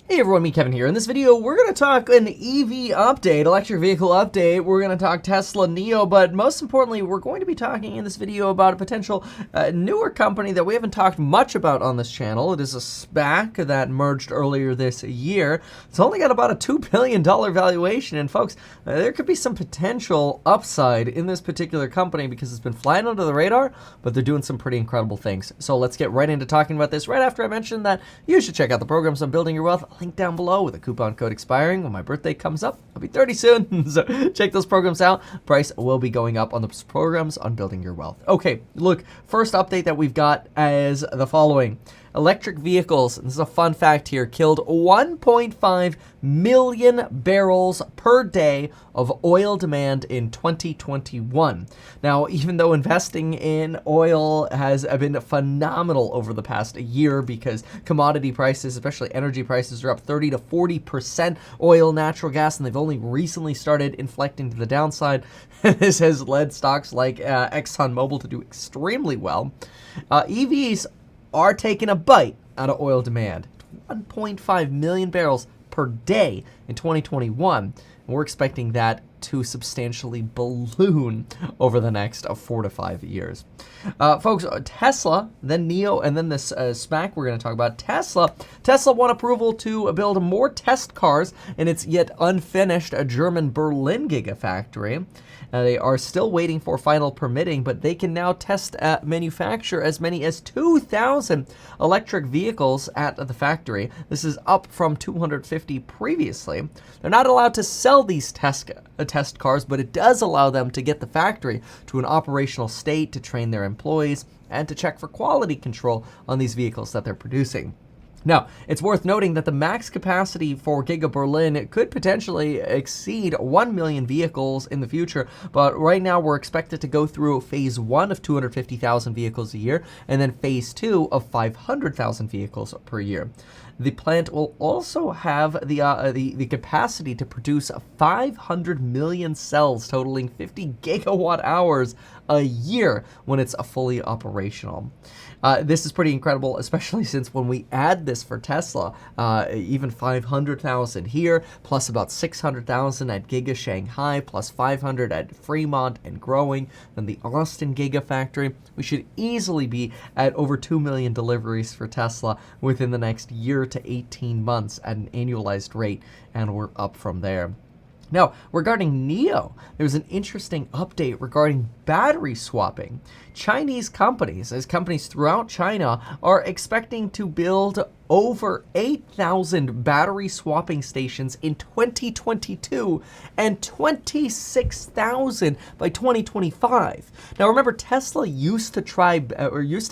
Hey everyone, me Kevin here. In this video, we're going to talk an EV update, electric vehicle update. We're going to talk Tesla Neo, but most importantly, we're going to be talking in this video about a potential newer company that we haven't talked much about on this channel. It is a SPAC that merged earlier this year. It's only got about a $2 billion valuation, and folks, there could be some potential upside in this particular company because it's been flying under the radar, but they're doing some pretty incredible things. So let's get right into talking about this right after I mention that you should check out the programs on Building Your Wealth. Link down below with a coupon code expiring when my birthday comes up. I'll be 30 soon, so check those programs out. Price will be going up on those programs on Building Your Wealth. Okay, look, first update that we've got is the following. Electric vehicles, and this is a fun fact here, killed 1.5 million barrels per day of oil demand in 2021. Now, even though investing in oil has been phenomenal over the past year because commodity prices, especially energy prices, are up 30 to 40%, oil, natural gas, and they've only recently started inflecting to the downside. This has led stocks like ExxonMobil to do extremely well. EVs are taking a bite out of oil demand. 1.5 million barrels per day in 2021. And we're expecting that to substantially balloon over the next 4 to 5 years. Folks, Tesla, then Neo, and then this SPAC we're going to talk about. Tesla won approval to build more test cars in its yet unfinished German Berlin Gigafactory. They are still waiting for final permitting, but they can now manufacture as many as 2,000 electric vehicles at the factory. This is up from 250 previously. They're not allowed to sell these test cars, but it does allow them to get the factory to an operational state, to train their employees, and to check for quality control on these vehicles that they're producing. Now, it's worth noting that the max capacity for Giga Berlin could potentially exceed 1 million vehicles in the future, but right now we're expected to go through phase 1 of 250,000 vehicles a year, and then phase 2 of 500,000 vehicles per year. The plant will also have the capacity to produce 500 million cells, totaling 50 gigawatt hours a year when it's fully operational. This is pretty incredible, especially since when we add this for Tesla, even 500,000 here, plus about 600,000 at Giga Shanghai, plus 500 at Fremont and growing, then the Austin Gigafactory, we should easily be at over 2 million deliveries for Tesla within the next year to 18 months at an annualized rate, and we're up from there. Now, regarding Neo, there's an interesting update regarding battery swapping. Chinese companies, as companies throughout China, are expecting to build over 8,000 battery swapping stations in 2022 and 26,000 by 2025. Now remember, Tesla used to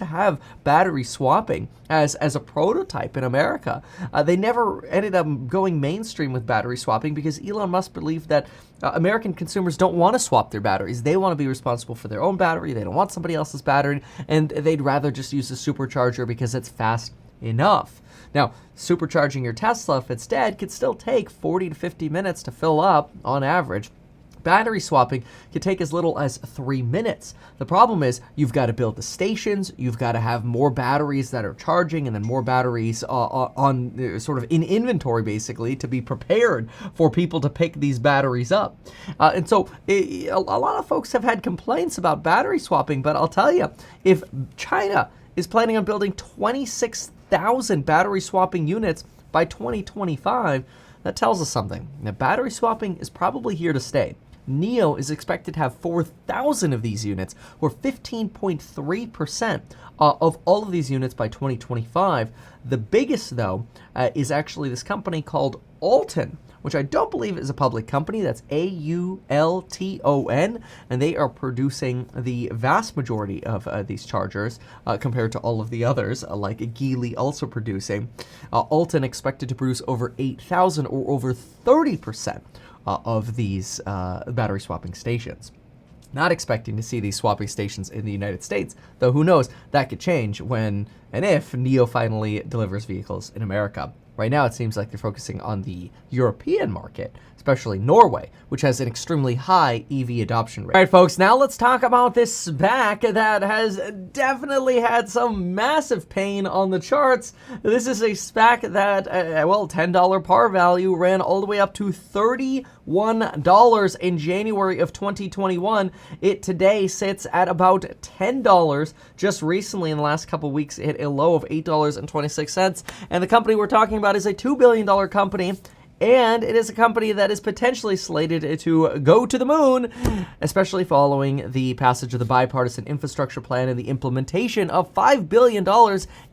have battery swapping as a prototype in America. They never ended up going mainstream with battery swapping because Elon Musk believed that American consumers don't want to swap their batteries. They want to be responsible for their own battery. They don't want somebody else's battery, and they'd rather just use a supercharger because it's fast enough. Now, supercharging your Tesla, if it's dead, could still take 40 to 50 minutes to fill up on average. Battery swapping can take as little as 3 minutes. The problem is you've got to build the stations, you've got to have more batteries that are charging, and then more batteries on sort of in inventory, basically, to be prepared for people to pick these batteries up. And so a lot of folks have had complaints about battery swapping, but I'll tell you, if China is planning on building 26,000 battery swapping units by 2025, that tells us something. Now, battery swapping is probably here to stay. Neo is expected to have 4,000 of these units, or 15.3% of all of these units by 2025. The biggest, though, is actually this company called Alton, which I don't believe is a public company. That's AULTON, and they are producing the vast majority of these chargers compared to all of the others, like Geely also producing. Alton expected to produce over 8,000, or over 30% of these battery swapping stations. Not expecting to see these swapping stations in the United States, though who knows, that could change when and if Neo finally delivers vehicles in America. Right now, it seems like they're focusing on the European market, especially Norway, which has an extremely high EV adoption rate. All right, folks, now let's talk about this SPAC that has definitely had some massive pain on the charts. This is a SPAC that, well, $10 par value ran all the way up to $31 in January of 2021. It today sits at about $10. Just recently, in the last couple of weeks, it hit a low of $8.26. And the company we're talking about is a $2 billion company, and it is a company that is potentially slated to go to the moon, especially following the passage of the bipartisan infrastructure plan and the implementation of $5 billion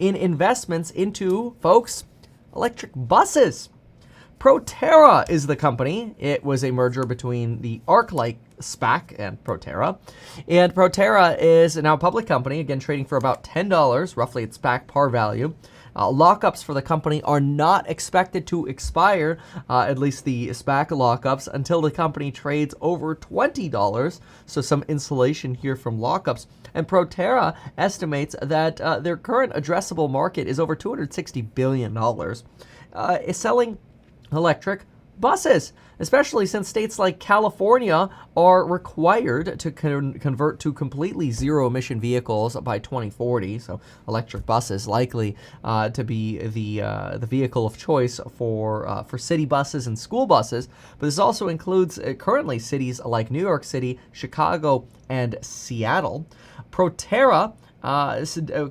in investments into, folks, electric buses. Proterra is the company. It was a merger between the ArcLight SPAC and Proterra. And Proterra is now a public company, again, trading for about $10, roughly its SPAC par value. Lockups for the company are not expected to expire, at least the SPAC lockups, until the company trades over $20. So some insulation here from lockups. And Proterra estimates that their current addressable market is over $260 billion. Is selling electric buses, especially since states like California are required to convert to completely zero-emission vehicles by 2040. So electric buses likely to be the vehicle of choice for city buses and school buses. But this also includes currently cities like New York City, Chicago, and Seattle. Proterra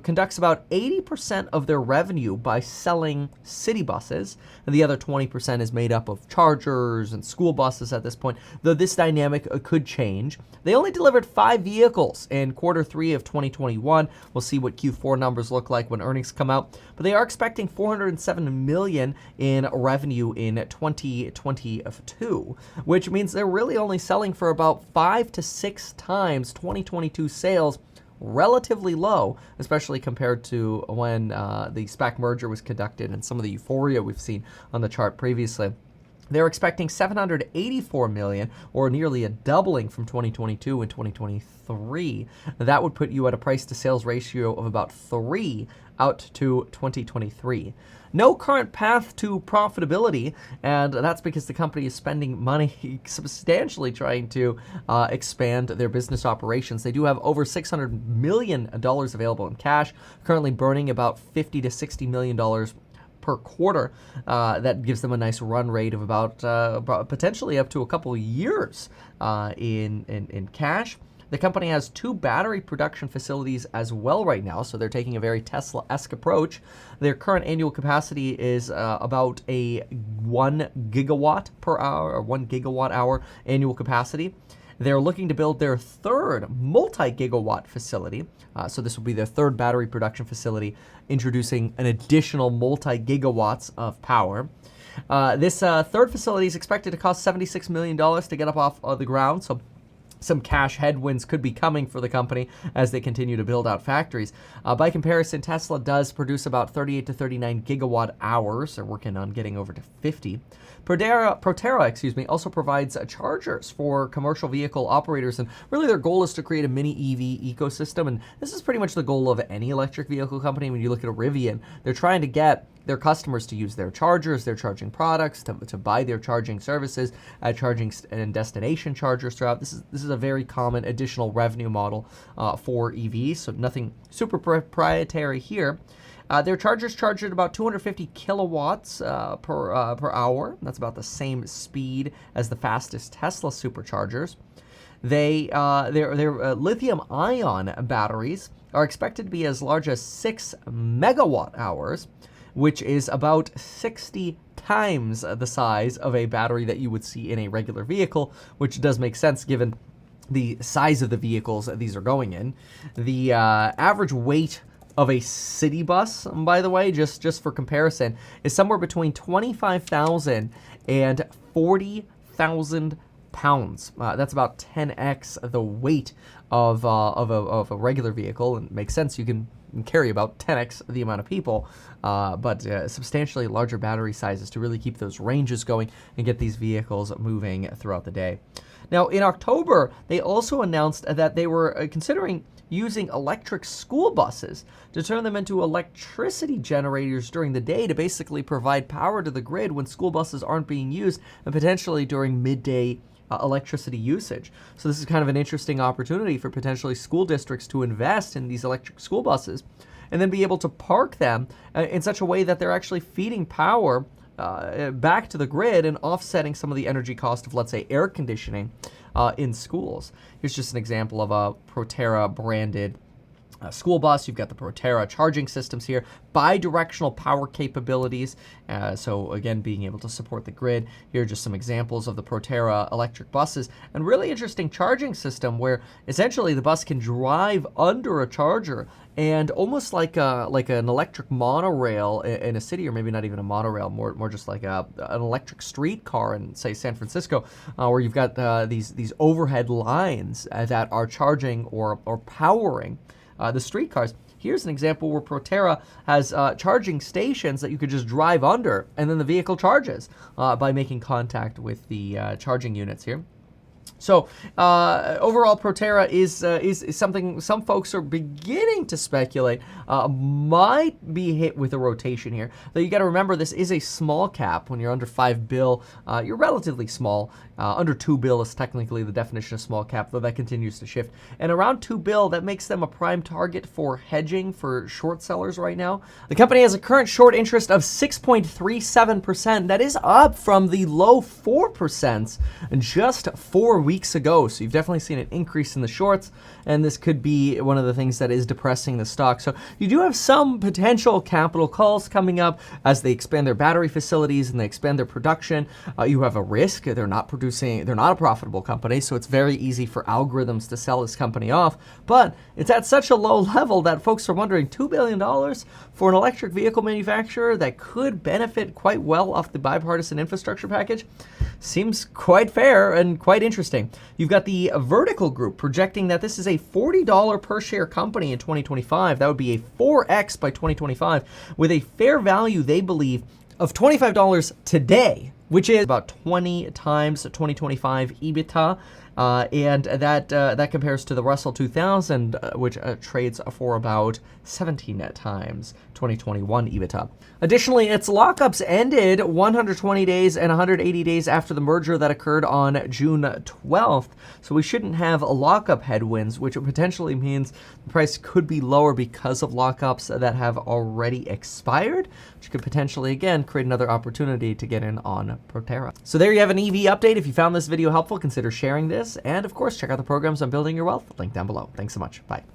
conducts about 80% of their revenue by selling city buses, and the other 20% is made up of chargers and school buses at this point, though this dynamic could change. They only delivered 5 vehicles in Q3 of 2021. We'll see what Q4 numbers look like when earnings come out, but they are expecting $407 million in revenue in 2022, which means they're really only selling for about 5 to 6 times 2022 sales. Relatively low, especially compared to when the SPAC merger was conducted and some of the euphoria we've seen on the chart previously. They're expecting $784 million, or nearly a doubling from 2022 and 2023. That would put you at a price-to-sales ratio of about 3 out to 2023. No current path to profitability, and that's because the company is spending money substantially trying to expand their business operations. They do have over $600 million available in cash, currently burning about $50 to $60 million per quarter. That gives them a nice run rate of about potentially up to a couple of years in cash. The company has 2 battery production facilities as well right now, so they're taking a very Tesla-esque approach. Their current annual capacity is about a 1 gigawatt per hour, or 1 gigawatt hour annual capacity. They're looking to build their 3rd multi-gigawatt facility. So this will be their 3rd battery production facility, introducing an additional multi-gigawatts of power. This 3rd facility is expected to cost $76 million to get up off the ground, so some cash headwinds could be coming for the company as they continue to build out factories. By comparison, Tesla does produce about 38 to 39 gigawatt hours. They're working on getting over to 50. Proterra, also provides chargers for commercial vehicle operators, and really their goal is to create a mini EV ecosystem, and this is pretty much the goal of any electric vehicle company. When you look at Rivian, they're trying to get their customers to use their chargers, their charging products, to buy their charging services, charging and destination chargers throughout. This is a very common additional revenue model for EVs, so nothing super proprietary here. Their chargers charge at about 250 kilowatts per hour. That's about the same speed as the fastest Tesla superchargers. Their lithium-ion batteries are expected to be as large as 6 megawatt hours, which is about 60 times the size of a battery that you would see in a regular vehicle, which does make sense given the size of the vehicles that these are going in. The average weight of a city bus, by the way, just for comparison, is somewhere between 25,000 and 40,000 pounds. That's about 10x the weight of a regular vehicle, and it makes sense. You can carry about 10x the amount of people, but substantially larger battery sizes to really keep those ranges going and get these vehicles moving throughout the day. Now, in October, they also announced that they were considering using electric school buses to turn them into electricity generators during the day to basically provide power to the grid when school buses aren't being used and potentially during midday electricity usage. So this is kind of an interesting opportunity for potentially school districts to invest in these electric school buses and then be able to park them in such a way that they're actually feeding power back to the grid and offsetting some of the energy cost of, let's say, air conditioning in schools. Here's just an example of a Proterra branded school bus. You've got the Proterra charging systems here, bi-directional power capabilities. So again, being able to support the grid. Here are just some examples of the Proterra electric buses, and really interesting charging system where essentially the bus can drive under a charger and almost like an electric monorail in a city, or maybe not even a monorail, more just like an electric streetcar in, say, San Francisco, where you've got these overhead lines that are charging or powering the streetcars. Here's an example where Proterra has charging stations that you could just drive under, and then the vehicle charges by making contact with the charging units here. So overall, Proterra is something some folks are beginning to speculate might be hit with a rotation here. Though you got to remember, this is a small cap. When you're under $5 billion, you're relatively small. Under $2 billion is technically the definition of small cap, though that continues to shift. And around $2 billion, that makes them a prime target for hedging for short sellers right now. The company has a current short interest of 6.37%. That is up from the low 4% just 4 weeks ago. So you've definitely seen an increase in the shorts, and this could be one of the things that is depressing the stock. So you do have some potential capital calls coming up as they expand their battery facilities and they expand their production. You have a risk. They're not a profitable company, so it's very easy for algorithms to sell this company off. But it's at such a low level that folks are wondering, $2 billion for an electric vehicle manufacturer that could benefit quite well off the bipartisan infrastructure package seems quite fair and quite interesting. You've got the Vertical Group projecting that this is a $40 per share company in 2025. That would be a 4x by 2025, with a fair value, they believe, of $25 today, which is about 20 times 2025 EBITDA. And that compares to the Russell 2000, which trades for about 17 times 2021 EBITDA. Additionally, its lockups ended 120 days and 180 days after the merger that occurred on June 12th. So we shouldn't have lockup headwinds, which potentially means the price could be lower because of lockups that have already expired, which could potentially, again, create another opportunity to get in on Proterra. So there you have an EV update. If you found this video helpful, consider sharing this. And of course, check out the programs on building your wealth. Link down below. Thanks so much. Bye.